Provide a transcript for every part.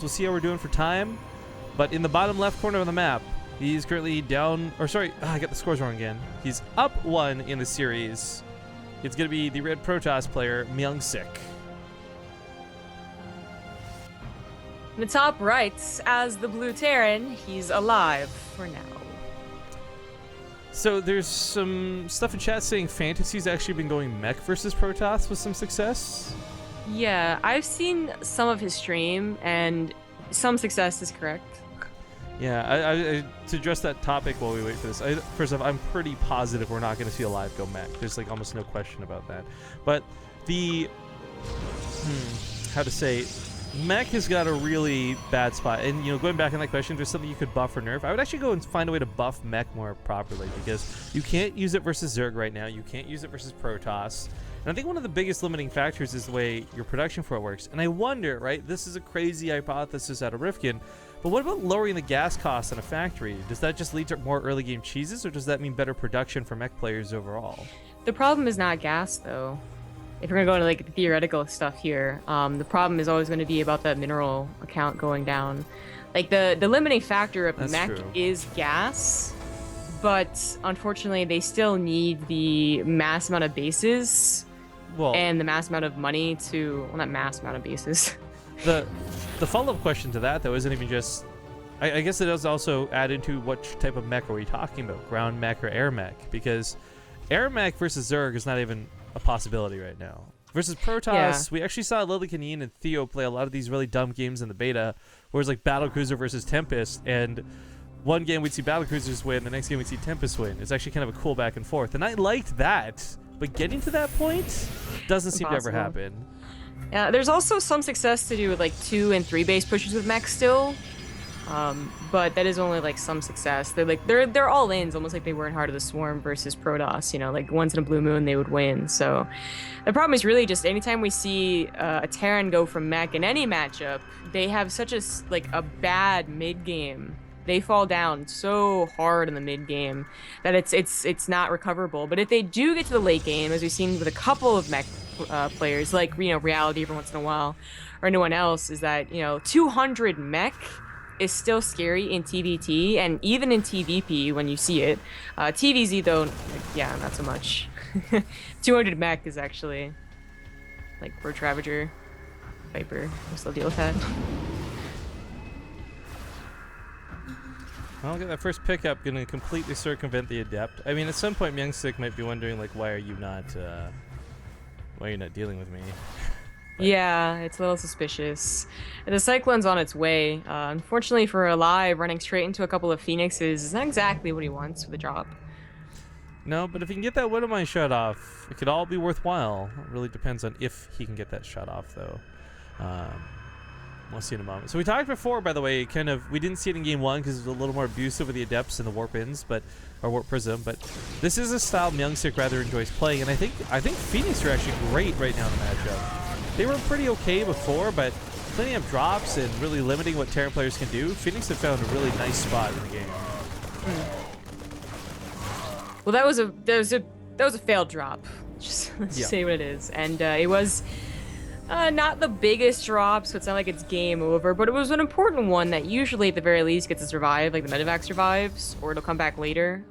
We'll see how we're doing for time. But in the bottom left corner of the map, he's currently down, or sorry, I got the scores wrong again. He's up 1 in the series. It's going to be the red Protoss player, MyuNgSiK. In the top right, as the blue Terran, he's aLive for now. So there's some stuff in chat saying Fantasy's actually been going mech versus Protoss with some success. Yeah, I've seen some of his stream, and some success is correct. Yeah, to address that topic while we wait for this, first off, I'm pretty positive we're not going to see aLive go mech. There's like almost no question about that. But the, how to say, mech has got a really bad spot. And, you know, going back on that question, if there's something you could buff or nerf, I would actually go and find a way to buff mech more properly, because you can't use it versus Zerg right now. You can't use it versus Protoss. And I think one of the biggest limiting factors is the way your production for it works. And I wonder, right, this is a crazy hypothesis out of Rifkin, but what about lowering the gas costs in a factory? Does that just lead to more early game cheeses, or does that mean better production for mech players overall? The problem is not gas, though. If we're gonna go into like the theoretical stuff here, the problem is always going to be about that mineral account going down. Like the limiting factor of That's mech true. is gas, but unfortunately they still need the mass amount of bases and the mass amount of money to, well, not mass amount of bases. The follow-up question to that, though, isn't even just... I guess it does also add into what type of mech are we talking about, ground mech or air mech, because air mech versus Zerg is not even a possibility right now. Versus Protoss, we actually saw Lily Canine and Theo play a lot of these really dumb games in the beta, where it's like Battlecruiser versus Tempest, and one game we'd see Battlecruisers win, the next game we'd see Tempest win. It's actually kind of a cool back and forth, and I liked that, but getting to that point doesn't seem to ever happen. Yeah, there's also some success to do with like 2 and 3 base pushes with mech still, but that is only like some success. They're all ins, almost like they were in Heart of the Swarm versus Protoss. You know, like once in a blue moon they would win. So the problem is really just anytime we see a Terran go from mech in any matchup, they have such a bad mid game. They fall down so hard in the mid game that it's not recoverable. But if they do get to the late game, as we've seen with a couple of mech players, like, you know, Reality every once in a while, or anyone else, is that, you know, 200 mech is still scary in TVT, and even in TVP when you see it. TVZ though, yeah, not so much. 200 mech is actually like Roach Ravager, Viper. We'll still deal with that. I'll get that first pickup, gonna completely circumvent the Adept. I mean, at some point, MyuNgSiK might be wondering, like, why are you not dealing with me? But yeah, it's a little suspicious. And the Cyclone's on its way. Unfortunately for aLive, running straight into a couple of Phoenixes is not exactly what he wants for the drop. no, but if he can get that Widowmine shot off, it could all be worthwhile. It really depends on if he can get that shot off, though. We'll see in a moment. So we talked before, by the way, we didn't see it in game 1 because it was a little more abusive with the Adepts and the Warp Ins, or Warp Prism, but this is a style MyuNgSiK rather enjoys playing, and I think Phoenix are actually great right now in the matchup. They were pretty okay before, but cleaning up drops and really limiting what Terran players can do, Phoenix have found a really nice spot in the game. Well, that was a failed drop. Let's just say what it is, and it was not the biggest drop, so it's not like it's game over, but it was an important one that usually at the very least gets to survive, like the medevac survives, or it'll come back later.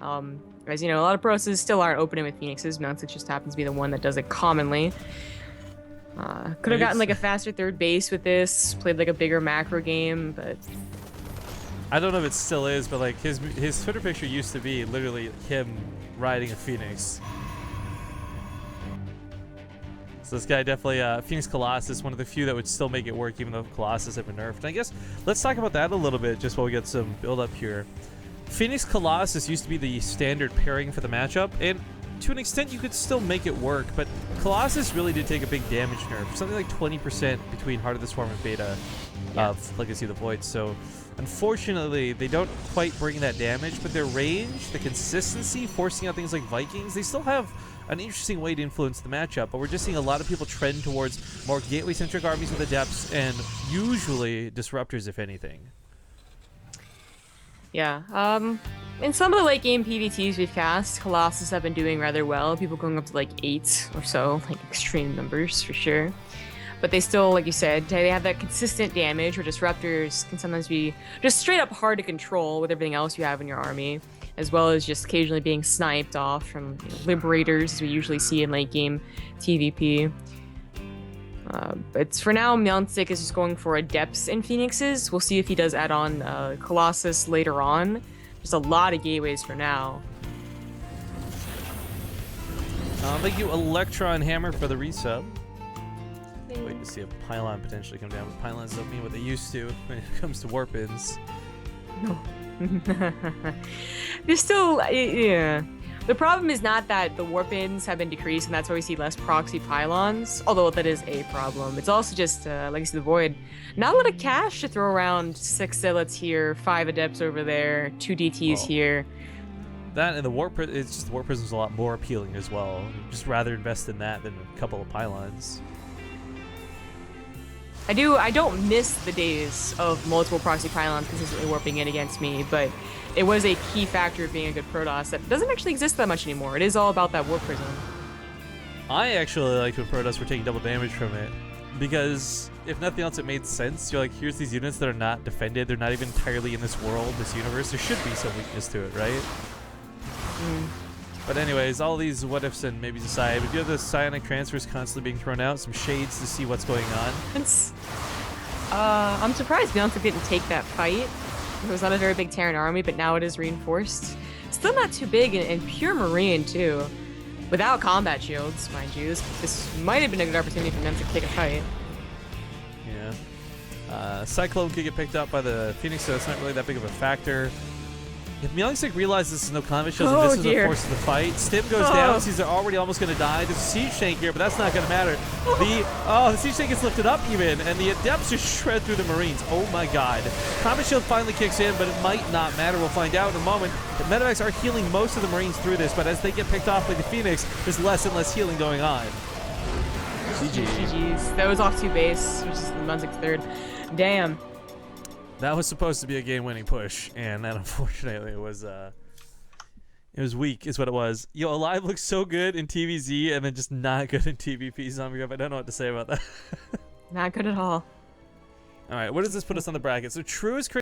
As you know, a lot of pros still aren't opening with Phoenixes. MyuNgSiK just happens to be the one that does it commonly. Could have gotten like a faster third base with this, played like a bigger macro game, but I don't know if it still is, but like his Twitter picture used to be literally him riding a Phoenix. So this guy definitely, Phoenix Colossus, one of the few that would still make it work even though Colossus have been nerfed. And I guess let's talk about that a little bit just while we get some build up here. Phoenix Colossus used to be the standard pairing for the matchup, and to an extent you could still make it work, but Colossus really did take a big damage nerf, something like 20% between Heart of the Swarm and Beta of Legacy of the Void. So unfortunately they don't quite bring that damage, but their range, the consistency, forcing out things like Vikings, they still have an interesting way to influence the matchup, but we're just seeing a lot of people trend towards more gateway-centric armies with Adepts, and usually Disruptors, if anything. yeah. In some of the late game PvTs we've cast, Colossus have been doing rather well. People going up to like 8 or so, like extreme numbers for sure. but they still, like you said, they have that consistent damage, where disruptors can sometimes be just straight up hard to control with everything else you have in your army, as well as just occasionally being sniped off from liberators, as we usually see in late game TVP. But for now, MyuNgSiK is just going for Adepts and Phoenixes. We'll see if he does add on Colossus later on. Just a lot of gateways for now. Thank you, Electron Hammer, for the resub. Wait to see a pylon potentially come down, but pylons don't mean what they used to when it comes to warp-ins. No. There's still, yeah. The problem is not that the warp-ins have been decreased, and that's why we see less proxy pylons, although that is a problem. It's also just, Legacy of the Void, not a lot of cash to throw around. 6 Zealots here, 5 Adepts over there, 2 DTs here. That and the it's just the Warp Prism's a lot more appealing as well. I'd just rather invest in that than a couple of pylons. I don't miss the days of multiple proxy pylons consistently warping in against me, but it was a key factor of being a good Protoss that doesn't actually exist that much anymore. It is all about that Warp Prism. I actually liked when Protoss were taking double damage from it, because if nothing else, it made sense. You're like, here's these units that are not defended. They're not even entirely in this world, this universe. There should be some weakness to it, right? But anyways, all these what ifs and maybes aside, we do have the psionic transfers constantly being thrown out, some shades to see what's going on. I'm surprised MyuNgSiK didn't take that fight. It was not a very big Terran army, but now it is reinforced. Still not too big, and pure Marine too. Without combat shields, mind you. This might have been a good opportunity for them to take a fight. Yeah. Cyclone could get picked up by the Phoenix, so it's not really that big of a factor. If MyuNgSiK realizes this is no combat shields and this is what forces the fight, Stim goes down, so he's already almost going to die. There's a siege tank here, but that's not going to matter. The siege tank gets lifted up even, and the Adepts just shred through the Marines. Oh my god. Combat shield finally kicks in, but it might not matter. We'll find out in a moment. The medevacs are healing most of the Marines through this, but as they get picked off by the Phoenix, there's less and less healing going on. GG's. That was off 2 base, which is the MyuNgSiK's third. Damn. That was supposed to be a game-winning push, and then unfortunately it was weak, is what it was. Yo, aLive looks so good in TVZ, and then just not good in TVP. Zombie Grub. I don't know what to say about that. Not good at all. All right, what does this put us on the bracket? So True is